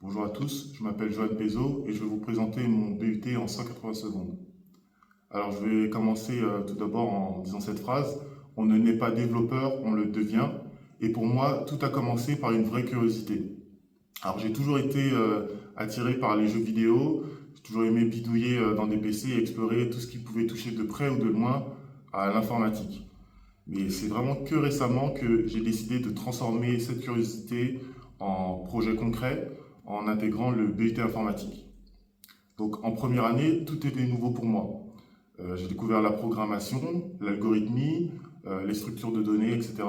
Bonjour à tous, je m'appelle Johan Pezo et je vais vous présenter mon BUT en 180 secondes. Alors je vais commencer tout d'abord en disant cette phrase: on ne naît pas développeur, on le devient. Et pour moi, tout a commencé par une vraie curiosité. Alors j'ai toujours été attiré par les jeux vidéo, j'ai toujours aimé bidouiller dans des PC et explorer tout ce qui pouvait toucher de près ou de loin à l'informatique. Mais c'est vraiment que récemment que j'ai décidé de transformer cette curiosité en projet concret en intégrant le BUT informatique. Donc en première année, tout était nouveau pour moi. J'ai découvert la programmation, l'algorithmie, les structures de données, etc.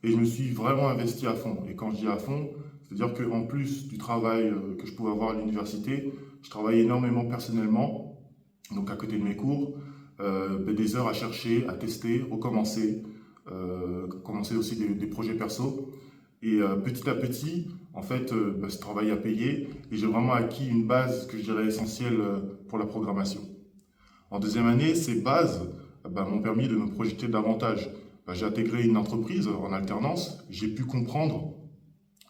Et je me suis vraiment investi à fond. Et quand je dis à fond, c'est-à-dire qu'en plus du travail que je pouvais avoir à l'université, je travaillais énormément personnellement, donc à côté de mes cours, des heures à chercher, à tester, recommencer, commencer aussi des projets perso. Et petit à petit, en fait, ce travail a payé et j'ai vraiment acquis une base que je dirais essentielle pour la programmation. En deuxième année, ces bases m'ont permis de me projeter davantage. J'ai intégré une entreprise en alternance, j'ai pu comprendre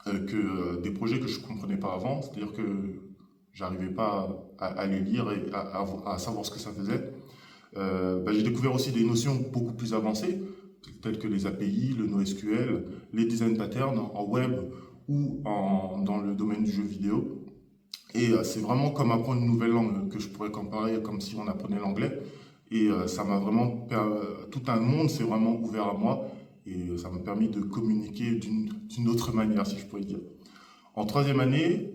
que des projets que je ne comprenais pas avant, c'est-à-dire que j'arrivais pas à les lire et à savoir ce que ça faisait. J'ai découvert aussi des notions beaucoup plus avancées, telles que les API, le NoSQL, les design patterns en web ou dans le domaine du jeu vidéo. Et c'est vraiment comme apprendre une nouvelle langue que je pourrais comparer comme si on apprenait l'anglais. Et ça m'a vraiment, tout un monde s'est vraiment ouvert à moi et ça m'a permis de communiquer d'une autre manière, si je pourrais dire. En troisième année,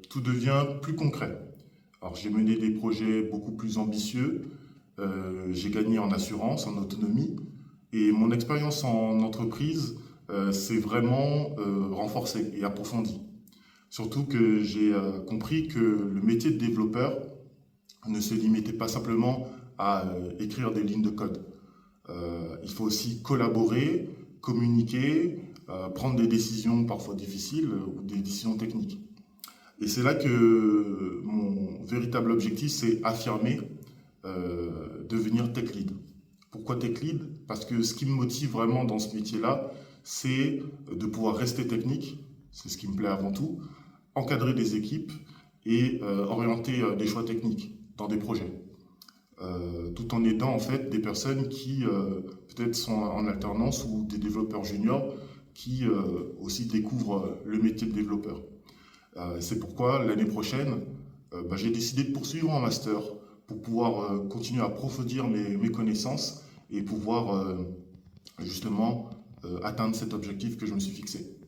tout devient plus concret. Alors j'ai mené des projets beaucoup plus ambitieux, j'ai gagné en assurance, en autonomie, et mon expérience en entreprise s'est vraiment renforcée et approfondie. Surtout que j'ai compris que le métier de développeur ne se limitait pas simplement à écrire des lignes de code. Il faut aussi collaborer, communiquer, prendre des décisions parfois difficiles ou des décisions techniques. Et c'est là que mon véritable objectif, c'est affirmer, devenir tech lead. Pourquoi tech lead? Parce que ce qui me motive vraiment dans ce métier-là, c'est de pouvoir rester technique, c'est ce qui me plaît avant tout, encadrer des équipes et orienter des choix techniques dans des projets. Tout en aidant en fait des personnes qui peut-être sont en alternance ou des développeurs juniors qui aussi découvrent le métier de développeur. C'est pourquoi l'année prochaine, j'ai décidé de poursuivre en master pour pouvoir continuer à approfondir mes connaissances et pouvoir justement atteindre cet objectif que je me suis fixé.